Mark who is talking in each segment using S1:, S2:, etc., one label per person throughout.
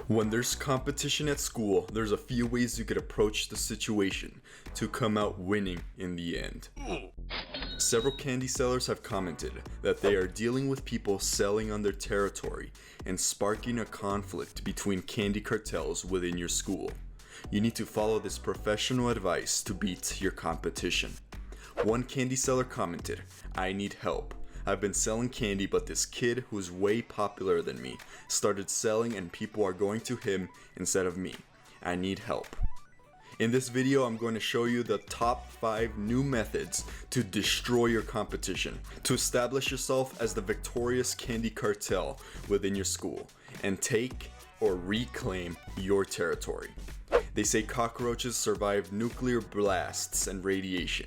S1: When there's competition at school, there's a few ways you could approach the situation to come out winning in the end. Several candy sellers have commented that they are dealing with people selling on their territory and sparking a conflict between candy cartels within your school. You need to follow this professional advice to beat your competition. One candy seller commented, "I need help. I've been selling candy, but this kid who's way popular than me started selling and people are going to him instead of me. I need help." In this video, I'm going to show you the top 5 new methods to destroy your competition, to establish yourself as the victorious candy cartel within your school, and take or reclaim your territory. They say cockroaches survive nuclear blasts and radiation.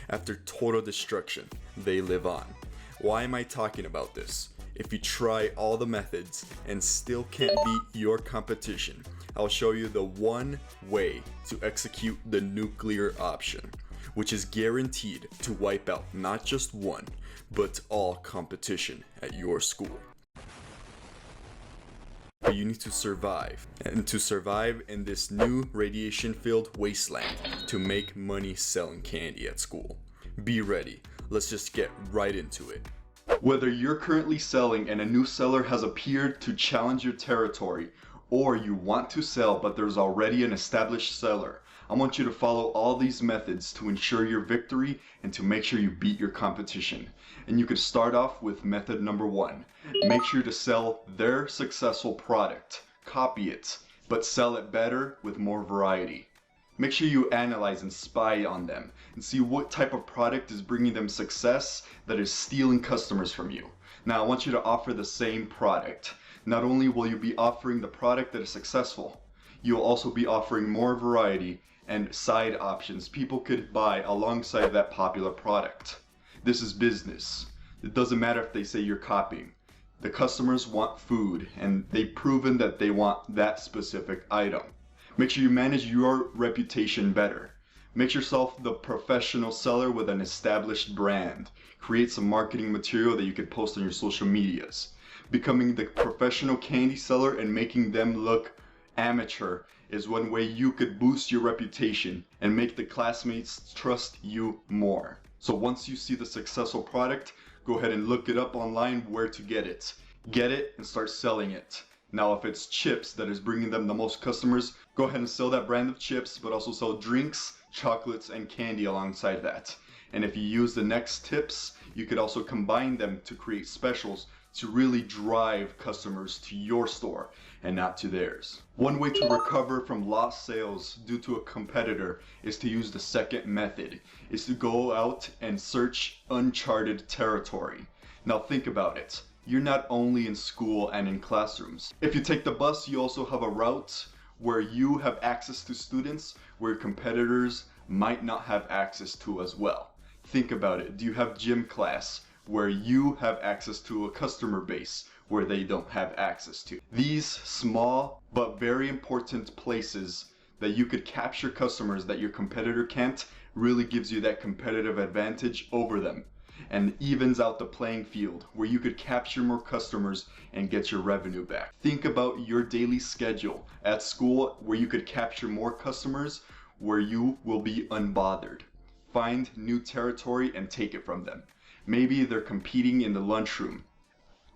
S1: After total destruction, they live on. Why am I talking about this? If you try all the methods and still can't beat your competition, I'll show you the one way to execute the nuclear option, which is guaranteed to wipe out not just one, but all competition at your school. But you need to survive, and to survive in this new radiation-filled wasteland to make money selling candy at school. Be ready. Let's just get right into it. Whether you're currently selling and a new seller has appeared to challenge your territory, or you want to sell but there's already an established seller, I want you to follow all these methods to ensure your victory and to make sure you beat your competition. And you could start off with method number 1. Make sure to sell their successful product. Copy it, but sell it better with more variety. Make sure you analyze and spy on them and see what type of product is bringing them success that is stealing customers from you. Now I want you to offer the same product. Not only will you be offering the product that is successful, you'll also be offering more variety and side options people could buy alongside that popular product. This is business. It doesn't matter if they say you're copying. The customers want food and they've proven that they want that specific item. Make sure you manage your reputation better. Make yourself the professional seller with an established brand. Create some marketing material that you can post on your social medias. Becoming the professional candy seller and making them look amateur is one way you could boost your reputation and make the classmates trust you more. So once you see the successful product, go ahead and look it up online where to get it. Get it and start selling it. Now if it's chips that is bringing them the most customers, go ahead and sell that brand of chips, but also sell drinks, chocolates, and candy alongside that. And if you use the next tips, you could also combine them to create specials to really drive customers to your store and not to theirs. One way to recover from lost sales due to a competitor is to use the second method, is to go out and search uncharted territory. Now think about it. You're not only in school and in classrooms. If you take the bus, you also have a route where you have access to students where competitors might not have access to as well. Think about it. Do you have gym class where you have access to a customer base where they don't have access to? These small but very important places that you could capture customers that your competitor can't really gives you that competitive advantage over them and evens out the playing field where you could capture more customers and get your revenue back. Think about your daily schedule at school where you could capture more customers where you will be unbothered. Find new territory and take it from them. Maybe they're competing in the lunchroom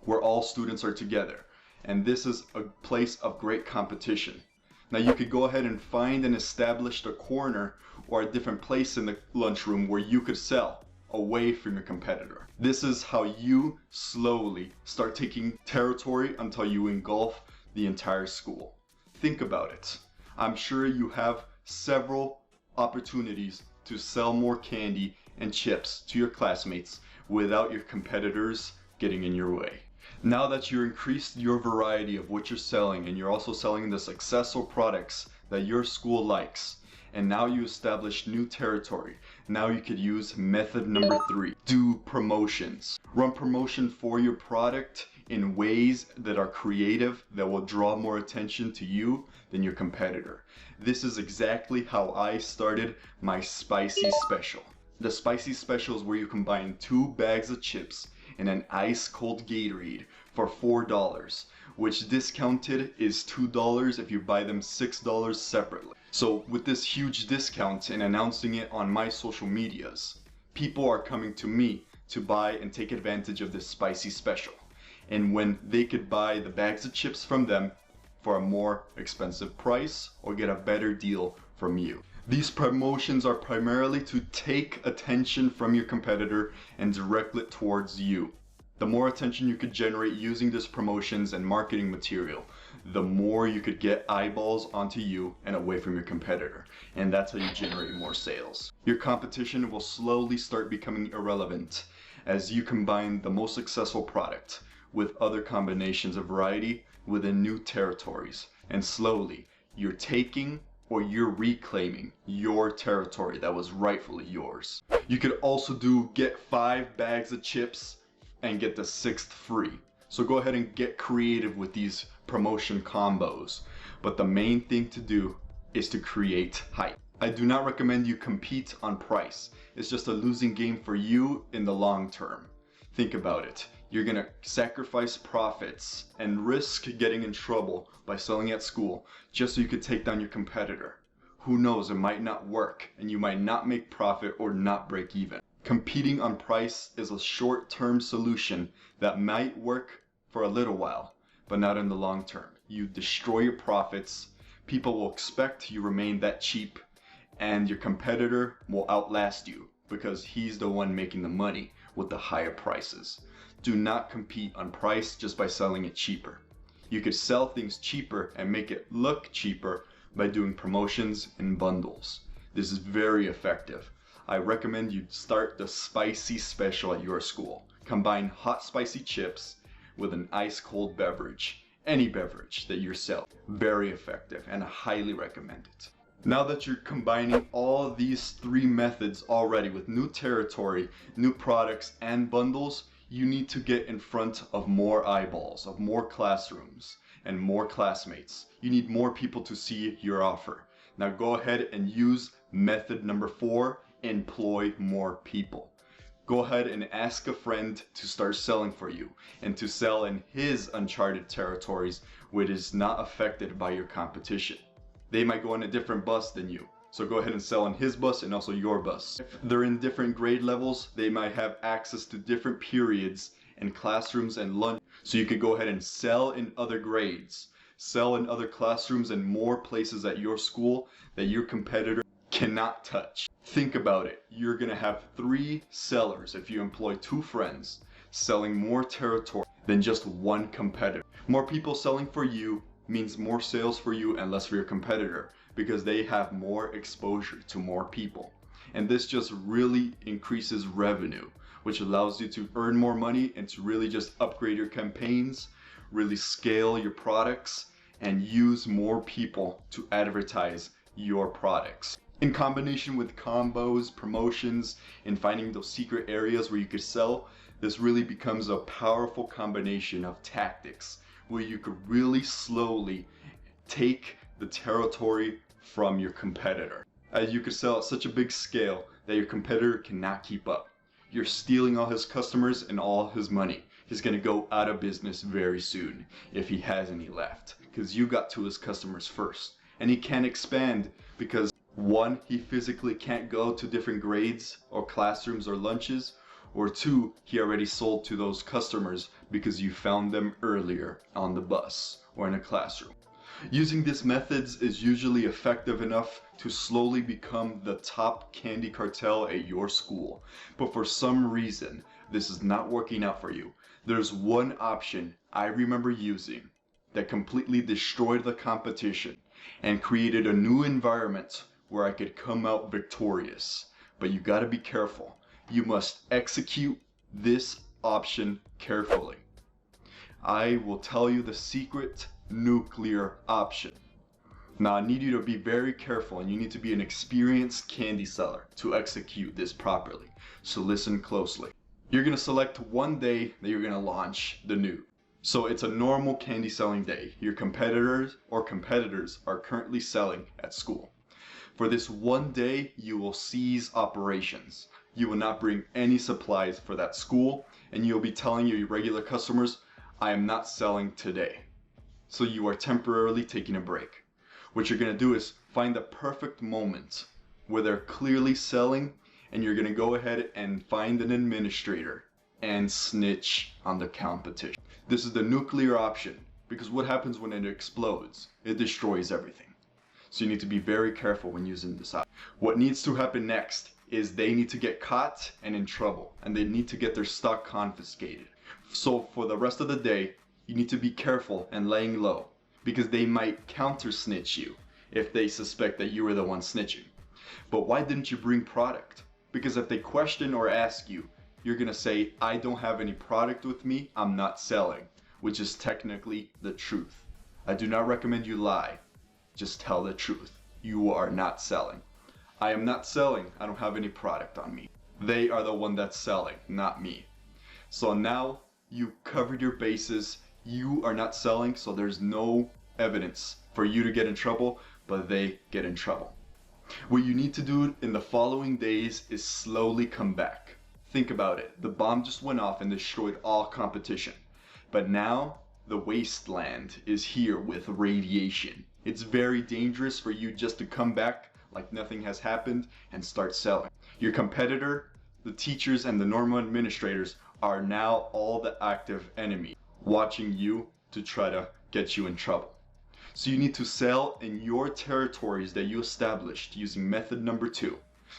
S1: where all students are together, and this is a place of great competition. Now you could go ahead and find and establish a corner or a different place in the lunchroom where you could sell away from your competitor. This is how you slowly start taking territory until you engulf the entire school. Think about it. I'm sure you have several opportunities to sell more candy and chips to your classmates without your competitors getting in your way. Now that you increased your variety of what you're selling and you're also selling the successful products that your school likes, and now you establish new territory, now you could use method number 3. Do promotions. Run promotion for your product in ways that are creative, that will draw more attention to you than your competitor. This is exactly how I started my spicy special. The spicy special is where you combine 2 bags of chips and an ice cold Gatorade for $4, which discounted is $2 if you buy them $6 separately. So with this huge discount and announcing it on my social medias, people are coming to me to buy and take advantage of this spicy special. And when they could buy the bags of chips from them for a more expensive price or get a better deal from you. These promotions are primarily to take attention from your competitor and direct it towards you. The more attention you could generate using these promotions and marketing material, the more you could get eyeballs onto you and away from your competitor. And that's how you generate more sales. Your competition will slowly start becoming irrelevant as you combine the most successful product with other combinations of variety within new territories. And slowly, you're taking or you're reclaiming your territory that was rightfully yours. You could also do get 5 bags of chips and get the 6th free. So go ahead and get creative with these promotion combos. But the main thing to do is to create hype. I do not recommend you compete on price. It's just a losing game for you in the long term. Think about it. You're gonna sacrifice profits and risk getting in trouble by selling at school just so you could take down your competitor. Who knows, it might not work and you might not make profit or not break even. Competing on price is a short-term solution that might work for a little while, but not in the long term. You destroy your profits, people will expect you remain that cheap, and your competitor will outlast you because he's the one making the money with the higher prices. Do not compete on price just by selling it cheaper. You could sell things cheaper and make it look cheaper by doing promotions and bundles. This is very effective. I recommend you start the spicy special at your school. Combine hot spicy chips with an ice cold beverage, any beverage that you're selling. Very effective and I highly recommend it. Now that you're combining all of these 3 methods already with new territory, new products and bundles, you need to get in front of more eyeballs, of more classrooms and more classmates. You need more people to see your offer. Now go ahead and use method number 4, employ more people. Go ahead and ask a friend to start selling for you and to sell in his uncharted territories which is not affected by your competition. They might go on a different bus than you. So go ahead and sell on his bus and also your bus. If they're in different grade levels, they might have access to different periods and classrooms and lunch. So you could go ahead and sell in other grades, sell in other classrooms and more places at your school that your competitor cannot touch. Think about it. You're gonna have 3 sellers if you employ 2 friends selling more territory than just 1 competitor. More people selling for you means more sales for you and less for your competitor because they have more exposure to more people. And this just really increases revenue, which allows you to earn more money and to really just upgrade your campaigns, really scale your products, and use more people to advertise your products. In combination with combos, promotions, and finding those secret areas where you could sell, this really becomes a powerful combination of tactics where you could really slowly take the territory from your competitor. As you could sell at such a big scale that your competitor cannot keep up. You're stealing all his customers and all his money. He's gonna go out of business very soon if he has any left because you got to his customers first. And he can't expand because 1, he physically can't go to different grades or classrooms or lunches, or 2, he already sold to those customers because you found them earlier on the bus or in a classroom. Using these methods is usually effective enough to slowly become the top candy cartel at your school. But for some reason, this is not working out for you. There's one option I remember using that completely destroyed the competition and created a new environment where I could come out victorious. But you gotta be careful. You must execute this option carefully. I will tell you the secret nuclear option. Now I need you to be very careful and you need to be an experienced candy seller to execute this properly. So listen closely. You're gonna select one day that you're gonna launch the new. So it's a normal candy selling day. Your competitors are currently selling at school. For this one day, you will cease operations. You will not bring any supplies for that school and you'll be telling your regular customers, I am not selling today. So you are temporarily taking a break. What you're gonna do is find the perfect moment where they're clearly selling, and you're gonna go ahead and find an administrator and snitch on the competition. This is the nuclear option, because what happens when it explodes? It destroys everything. So you need to be very careful when using this option. What needs to happen next is they need to get caught and in trouble, and they need to get their stock confiscated. So for the rest of the day, you need to be careful and laying low, because they might counter snitch you if they suspect that you were the one snitching. But why didn't you bring product? Because if they question or ask you, you're gonna say, I don't have any product with me, I'm not selling, which is technically the truth. I do not recommend you lie. Just tell the truth. You are not selling. I am not selling. I don't have any product on me. They are the one that's selling, not me. So now you covered your bases. You are not selling, so there's no evidence for you to get in trouble, but they get in trouble. What you need to do in the following days is slowly come back. Think about it. The bomb just went off and destroyed all competition. But now the wasteland is here with radiation. It's very dangerous for you just to come back like nothing has happened and start selling. Your competitor, the teachers, and the normal administrators are now all the active enemy, watching you to try to get you in trouble. So you need to sell in your territories that you established using method number 2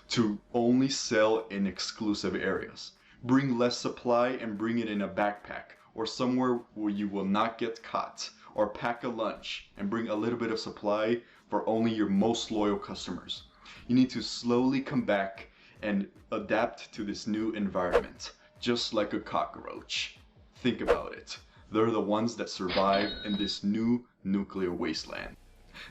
S1: to only sell in exclusive areas. Bring less supply and bring it in a backpack or somewhere where you will not get caught, or pack a lunch and bring a little bit of supply for only your most loyal customers. You need to slowly come back and adapt to this new environment, just like a cockroach. Think about it. They're the ones that survive in this new nuclear wasteland.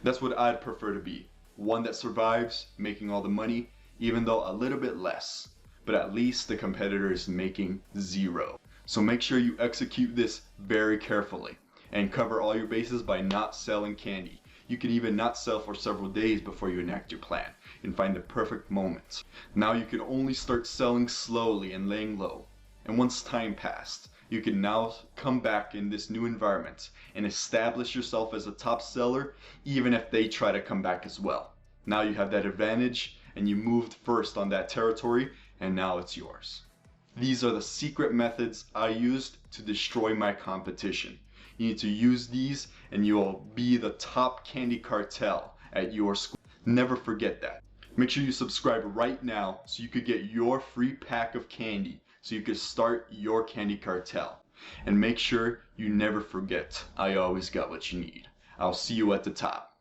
S1: That's what I'd prefer to be. One that survives, making all the money, even though a little bit less, but at least the competitor is making 0. So make sure you execute this very carefully and cover all your bases by not selling candy. You can even not sell for several days before you enact your plan and find the perfect moment. Now you can only start selling slowly and laying low. And once time passed, you can now come back in this new environment and establish yourself as a top seller, even if they try to come back as well. Now you have that advantage and you moved first on that territory, and now it's yours. These are the secret methods I used to destroy my competition. You need to use these and you'll be the top candy cartel at your school. Never forget that. Make sure you subscribe right now so you could get your free pack of candy so you could start your candy cartel. And make sure you never forget, I always got what you need. I'll see you at the top.